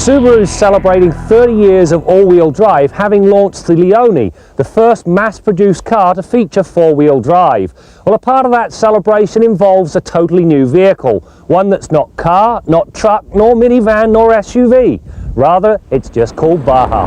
Subaru is celebrating 30 years of all-wheel drive, having launched the Leone, the first mass-produced car to feature four-wheel drive. Well, a part of that celebration involves a totally new vehicle, one that's not car, not truck, nor minivan, nor SUV. Rather, it's just called Baja.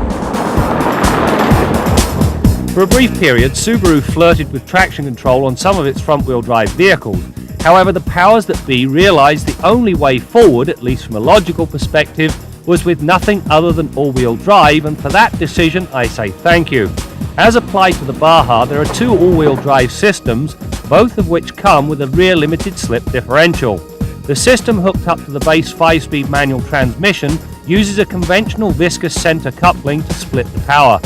For a brief period, Subaru flirted with traction control on some of its front-wheel drive vehicles. However, the powers that be realised the only way forward, at least from a logical perspective, was with nothing other than all-wheel drive, and for that decision I say thank you. As applied to the Baja, there are two all-wheel drive systems, both of which come with a rear limited slip differential. The system hooked up to the base 5-speed manual transmission uses a conventional viscous center coupling to split the power.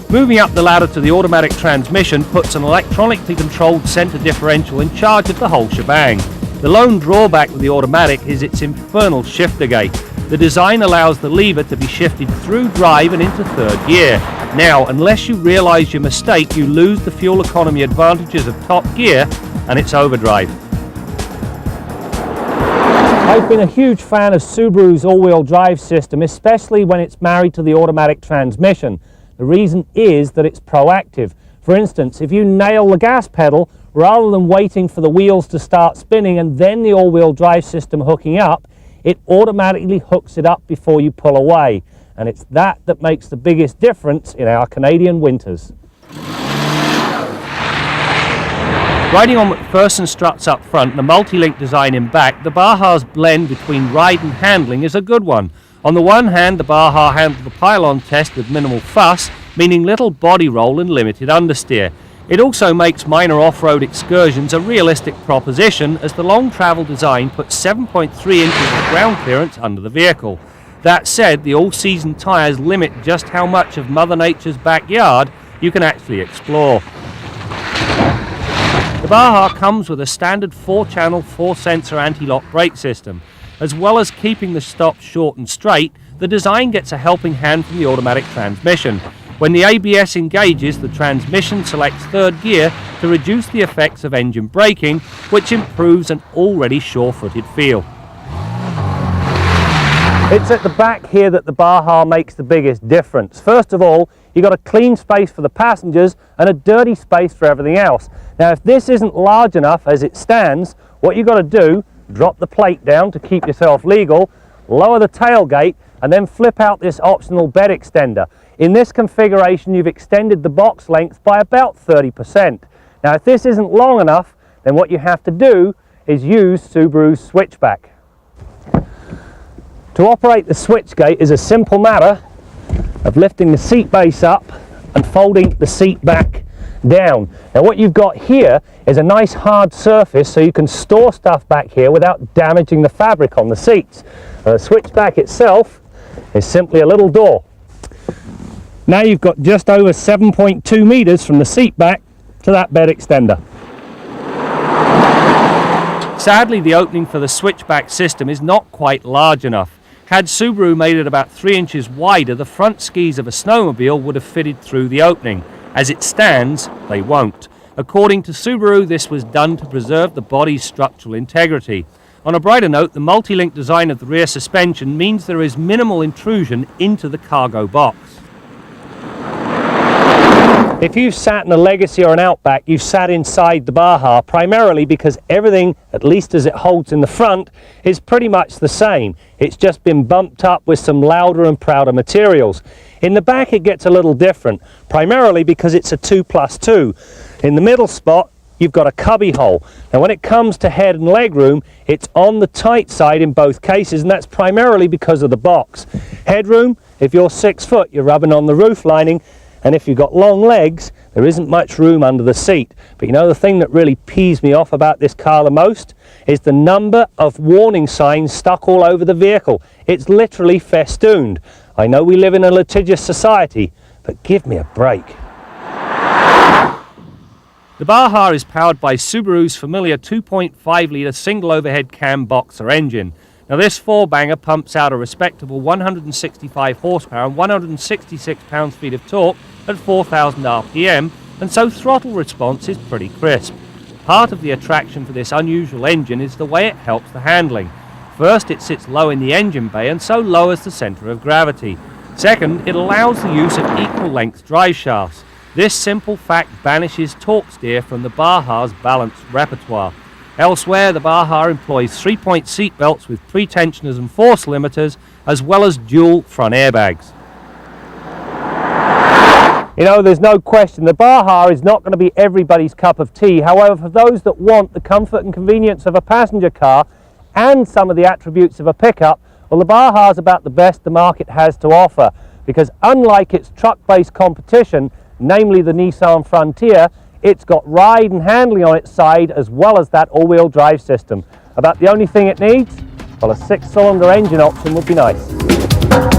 Moving up the ladder to the automatic transmission puts an electronically controlled center differential in charge of the whole shebang. The lone drawback with the automatic is its infernal shifter gate. The design allows the lever to be shifted through drive and into third gear. Now, unless you realise your mistake, you lose the fuel economy advantages of top gear, and it's overdrive. I've been a huge fan of Subaru's all-wheel drive system, especially when it's married to the automatic transmission. The reason is that it's proactive. For instance, if you nail the gas pedal, rather than waiting for the wheels to start spinning and then the all-wheel drive system hooking up, it automatically hooks it up before you pull away. And it's that makes the biggest difference in our Canadian winters. Riding on McPherson struts up front and the multi-link design in back, the Baja's blend between ride and handling is a good one. On the one hand, the Baja handled the pylon test with minimal fuss, meaning little body roll and limited understeer. It also makes minor off-road excursions a realistic proposition, as the long travel design puts 7.3 inches of ground clearance under the vehicle. That said, the all-season tyres limit just how much of Mother Nature's backyard you can actually explore. The Baja comes with a standard 4-channel, 4-sensor anti-lock brake system. As well as keeping the stops short and straight, the design gets a helping hand from the automatic transmission. When the ABS engages, the transmission selects third gear to reduce the effects of engine braking, which improves an already sure-footed feel. It's at the back here that the Baja makes the biggest difference. First of all, you've got a clean space for the passengers and a dirty space for everything else. Now, if this isn't large enough as it stands, what you've got to do, drop the plate down to keep yourself legal, lower the tailgate, and then flip out this optional bed extender. In this configuration, you've extended the box length by about 30%. Now, if this isn't long enough, then what you have to do is use Subaru's switchback. To operate the switchgate is a simple matter of lifting the seat base up and folding the seat back down. Now, what you've got here is a nice hard surface so you can store stuff back here without damaging the fabric on the seats. The switchback itself is simply a little door. Now you've got just over 7.2 meters from the seat back to that bed extender. Sadly, the opening for the switchback system is not quite large enough. Had Subaru made it about 3 inches wider, the front skis of a snowmobile would have fitted through the opening. As it stands, they won't. According to Subaru, this was done to preserve the body's structural integrity. On a brighter note, the multi-link design of the rear suspension means there is minimal intrusion into the cargo box. If you've sat in a Legacy or an Outback, you've sat inside the Baja, primarily because everything, at least as it holds in the front, is pretty much the same. It's just been bumped up with some louder and prouder materials. In the back it gets a little different, primarily because it's a 2+2. In the middle spot, you've got a cubby hole. Now, when it comes to head and legroom, it's on the tight side in both cases, and that's primarily because of the box. Headroom, if you're 6 foot, you're rubbing on the roof lining, and if you've got long legs, there isn't much room under the seat. But you know, the thing that really pees me off about this car the most is the number of warning signs stuck all over the vehicle. It's literally festooned. I know we live in a litigious society, but give me a break. The Baja is powered by Subaru's familiar 2.5-litre single overhead cam boxer engine. Now, this four-banger pumps out a respectable 165 horsepower and 166 pounds-feet of torque at 4,000 RPM, and so throttle response is pretty crisp. Part of the attraction for this unusual engine is the way it helps the handling. First, it sits low in the engine bay and so lowers the centre of gravity. Second, it allows the use of equal length drive shafts. This simple fact banishes torque steer from the Baja's balanced repertoire. Elsewhere, the Baja employs 3-point seat belts with pre-tensioners and force limiters, as well as dual front airbags. You know, there's no question the Baja is not going to be everybody's cup of tea. However, for those that want the comfort and convenience of a passenger car and some of the attributes of a pickup, well, the Baja is about the best the market has to offer, because unlike its truck-based competition, namely the Nissan Frontier, it's got ride and handling on its side as well as that all-wheel drive system. About the only thing it needs? Well, a 6-cylinder engine option would be nice.